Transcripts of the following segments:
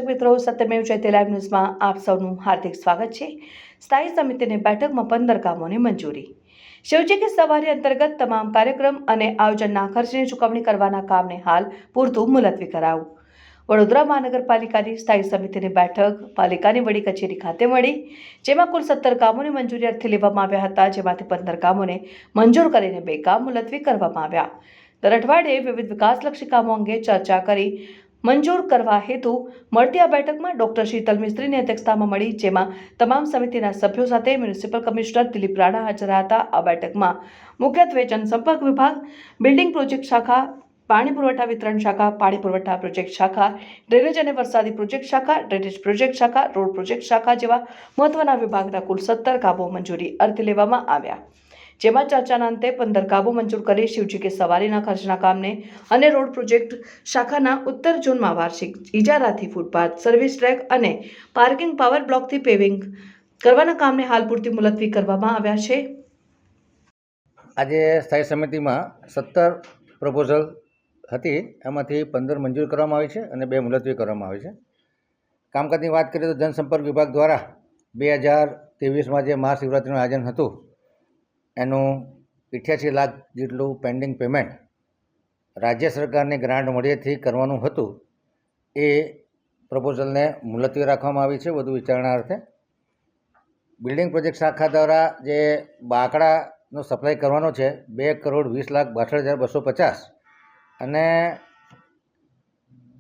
દર્શક મિત્રો, સત્યમેવ જયતે લાઈવ ન્યૂઝમાં આપ સૌનું હાર્દિક સ્વાગત છે। સ્થાયી સમિતિની બેઠકમાં 15 કામોની મંજૂરી। શિવજી की सवारी अंतर्गत તમામ કાર્યક્રમ અને આયોજનના ખર્ચની ચૂકવણી કરવાના કામને હાલ પૂરતું મુલતવી કરાયું। વડોદરા મહાનગરપાલિકાની સ્થાયી સમિતિની બેઠક પાલિકાની વડી કચેરી ખાતે મળી, જેમાં કુલ 17 કામોની મંજૂરી અર્થે લેવામાં આવ્યા હતા, જેમાંથી 15 કામોને મંજૂર કરીને 2 કામ મુલતવી કરવામાં આવ્યા। દર અઠવાડિયે વિવિધ વિકાસલક્ષી કામો અંગે ચર્ચા કરી મંજૂર કરવા હેતુ મળતી આ બેઠકમાં ડોક્ટર શીતલ મિસ્ત્રીની અધ્યક્ષતામાં મળી, જેમાં તમામ સમિતિના સભ્યો સાથે મ્યુનિસિપલ કમિશનર દિલીપ રાણા હાજર હતા। આ બેઠકમાં મુખ્યત્વે જનસંપર્ક વિભાગ, બિલ્ડિંગ પ્રોજેક્ટ શાખા, પાણી પુરવઠા વિતરણ શાખા, પાણી પુરવઠા પ્રોજેક્ટ શાખા, ડ્રેનેજ અને વરસાદી પ્રોજેક્ટ શાખા, ડ્રેનેજ પ્રોજેક્ટ શાખા, રોડ પ્રોજેક્ટ શાખા જેવા મહત્વના વિભાગના કુલ 17 કામો મંજૂરી અર્થે લેવામાં આવ્યા, જેમાં ચર્ચાના અંતે 15 કામો મંજૂર કરી શિવજી की સવારીના ખર્ચના કામને અને રોડ પ્રોજેક્ટ શાખાના ઉત્તર ઝોનમાં વાર્ષિક ઇજારાથી ફૂટપાથ, સર્વિસ ટ્રેક અને પાર્કિંગ પાવર બ્લોકથી પેવિંગ કરવાના કામને હાલ પૂરતી મુલતવી કરવામાં આવ્યા છે। આજે સ્થાયી સમિતિમાં 17 પ્રપોઝલ હતી, એમાંથી 15 મંજૂર કરવામાં આવી છે અને 2 મુલતવી કરવામાં આવી છે। કામકાજની વાત કરીએ તો જનસંપર્ક વિભાગ દ્વારા 2023માં જે મહાશિવરાત્રિનું આયોજન હતું એનું 88 લાખ જેટલું પેન્ડિંગ પેમેન્ટ રાજ્ય સરકારની ગ્રાન્ટ મળીએથી કરવાનું હતું, એ પ્રપોઝલને મુલતવી રાખવામાં આવી છે વધુ વિચારણા અર્થે। બિલ્ડિંગ પ્રોજેક્ટ શાખા દ્વારા જે બાકડાનો સપ્લાય કરવાનો છે 2,20,62,250 અને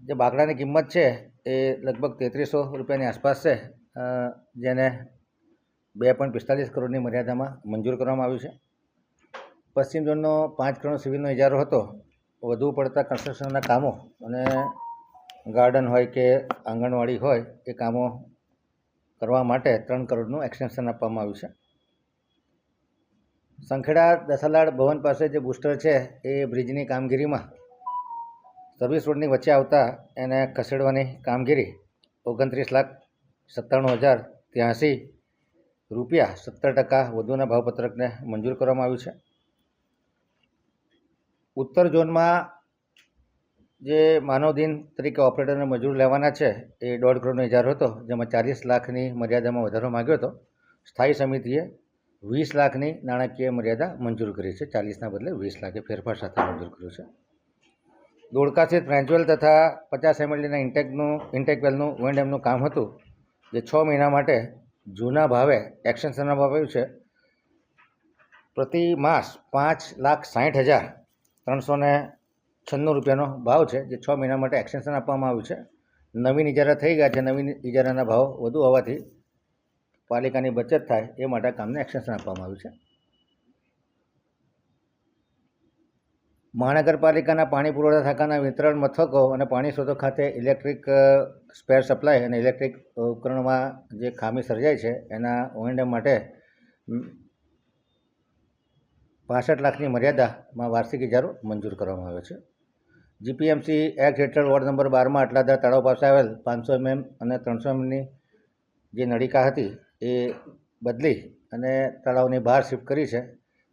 જે બાકડાની કિંમત છે એ લગભગ 3300 રૂપિયાની આસપાસ છે, જેને 2.45 કરોડની મર્યાદામાં મંજૂર કરવામાં આવ્યું છે। પશ્ચિમ ઝોનનો 5 કરોડ સિવિલનો ઇજારો હતો, વધુ પડતા કન્સ્ટ્રક્શનના કામો અને ગાર્ડન હોય કે આંગણવાડી હોય એ કામો કરવા માટે 3 કરોડનું એક્સટેન્શન આપવામાં આવ્યું છે। સંખેડા દસાલાડ ભવન પાસે જે બુસ્ટર છે એ બ્રિજની કામગીરીમાં સર્વિસ રોડની વચ્ચે આવતા એને ખસેડવાની કામગીરી 29,97,083 રૂપિયા 17% વધુના ભાવપત્રકને મંજૂર કરવામાં આવ્યું છે। ઉત્તર ઝોનમાં જે માનવદિન તરીકે ઓપરેટરને મજૂર લેવાના છે એ 1.5 કરોડનો ઇજારો હતો, જેમાં 40 લાખની મર્યાદામાં વધારો માગ્યો હતો। સ્થાયી સમિતિએ 20 લાખની નાણાકીય મર્યાદા મંજૂર કરી છે, 40ના બદલે 20 લાખે ફેરફાર સાથે મંજૂર કર્યું છે। ધોળકા સ્થિત ફ્રેન્ચવેલ તથા 50 mLના ઇન્ટેક વેલનું ઓએનએમનું કામ હતું, જે 6 મહિના માટે જૂના ભાવે એક્સટેન્શન આપવામાં આવ્યું છે। પ્રતિ માસ 5,60,396 રૂપિયાનો ભાવ છે, જે 6 મહિના માટે એક્સટેન્શન આપવામાં આવ્યું છે। નવીન ઇજારા થઈ ગયા છે, નવીન ઇજારાના ભાવ વધુ હોવાથી પાલિકાની બચત થાય એ માટે કામને એક્સટેન્શન આપવામાં આવ્યું છે। મહાનગરપાલિકાના પાણી પુરવઠા શાખાના વિતરણ મથકો અને પાણી સ્ત્રોતો ખાતે ઇલેક્ટ્રિક સ્પેર સપ્લાય અને ઇલેક્ટ્રિક ઉપકરણોમાં જે ખામી સર્જાય છે એના ઓએનએમ માટે 65 લાખની મર્યાદામાં વાર્ષિક ઇજારો મંજૂર કરવામાં આવ્યો છે। જીપીએમસી એક્ટ હેઠળ વોર્ડ નંબર 12માં આટલાદા તળાવ પાસે આવેલ 500 mm અને 300 mmની જે નળિકા હતી એ બદલી અને તળાવની બહાર શિફ્ટ કરી છે।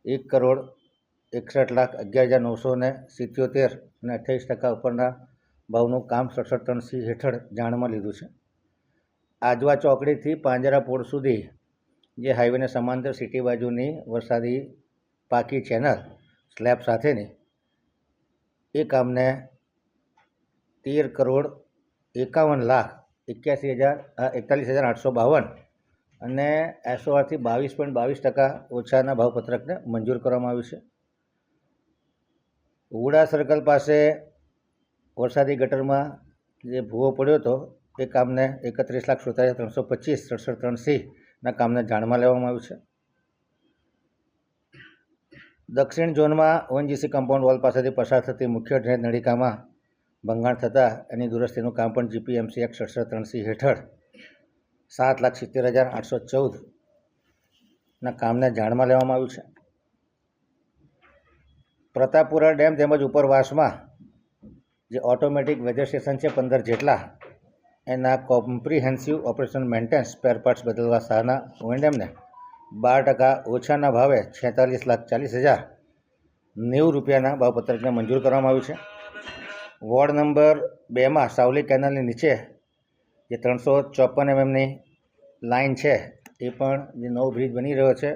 1,61,11,977 અને 28% ઉપરના ભાવનું કામ 67(3)C હેઠળ જાણમાં લીધું છે। આજવા ચોકડીથી પાંજરા પોળ સુધી જે હાઈવેને સમાંતર સિટી બાજુની વરસાદી પાકી ચેનલ સ્લેબ સાથેની એ કામને 13,51,41,852 અને એસઓઆરથી 22.22% ઓછાના ભાવપત્રકને મંજૂર કરવામાં આવ્યું છે। ઉડા સર્કલ પાસે વરસાદી ગટરમાં જે ભૂવો પડ્યો હતો એ કામને 31,47,325 67(3)C કામને જાણમાં લેવામાં આવ્યું છે। દક્ષિણ ઝોનમાં ઓએનજીસી કમ્પાઉન્ડ વોલ પાસેથી પસાર થતી મુખ્ય ડ્રેનેજ નળિકામાં ભંગાણ થતાં એની દુરસ્તીનું કામ પણ જીપીએમસી એક્ટ 67(3)C હેઠળ 7,70,814 કામને જાણમાં લેવામાં આવ્યું છે। પ્રતાપપુરા ડેમ તેમજ ઉપરવાસમાં જે ઓટોમેટિક વેધર સ્ટેશન છે 15 જેટલા, એના comprehensive operation maintenance spare parts બદલવા સહાના ઓએનએમને 12% ઓછાના ભાવે 46,40,090 રૂપિયાના ભાવપત્રકને મંજૂર કરવામાં આવ્યું છે। વોર્ડ નંબર 2માં સાવલી કેનાલની નીચે જે 354 mmની લાઇન છે એ પણ જે નવો બ્રિજ બની રહ્યો છે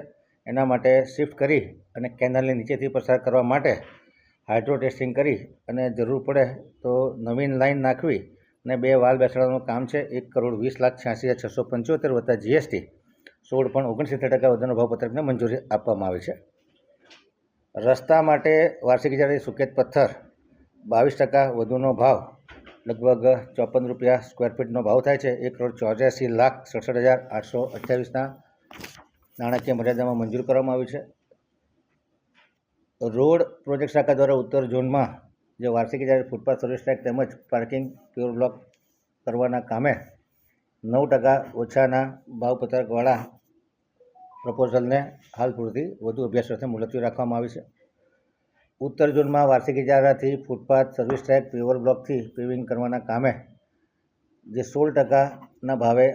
એના માટે શિફ્ટ કરી અને કેનાલની નીચેથી પસાર કરવા માટે હાઇડ્રો ટેસ્ટિંગ કરી અને જરૂર પડે તો નવીન લાઇન નાખવી અને 2 વાલ બેસાડવાનું કામ છે. 1,20,86,675 વત્તા GST 16.69% વધારાનો ભાવપત્રકને મંજૂરી આપવામાં આવી છે. રસ્તા માટે વાર્ષિક ઇજારાથી સુકેત પથ્થર 22% વધુનો ભાવ લગભગ ₹54 સ્ક્વેર ફીટનો ભાવ થાય છે. 1,84,67,828ના નાણાકીય મર્યાદામાં મંજૂર કરવામાં આવ્યું છે. રોડ પ્રોજેક્ટ શાખા દ્વારા ઉત્તર ઝોનમાં જે વાર્ષિક ઇજારા ફૂટપાથ સર્વિસ ટ્રેક તેમજ પાર્કિંગ પ્યોર બ્લોક કરવાના કામે 9% ઓછાના ભાવપત્રકવાળા પ્રપોઝલને હાલ પૂરતી વધુ અભ્યાસ અર્થે મુલતવી રાખવામાં આવી છે. ઉત્તર ઝોનમાં વાર્ષિક ઇજારાથી ફૂટપાથ સર્વિસ ટ્રેક પેવર બ્લોકથી પેવિંગ કરવાના કામે જે 16%ના ભાવે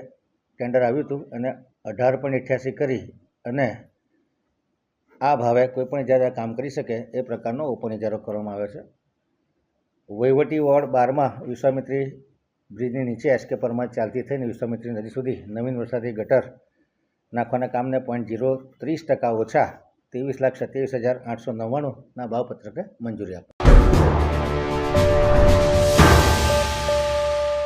ટેન્ડર આવ્યું હતું અને 18.88 કરી અને આ ભાવે કોઈપણ ઇજારા કામ કરી શકે એ પ્રકારનો ઓપન ઇજારો કરવામાં આવ્યો છે. વહીવટી વોર્ડ 12માં વિશ્વામિત્રી બ્રિજની નીચે SK પરમાર ચાલતી થઈને વિશ્વામિત્રી નદી સુધી નવીન વરસાદી ગટર નાખવાના કામને 0.030% ઓછા 23,27,899ના ભાવપત્રકે મંજૂરી આપી.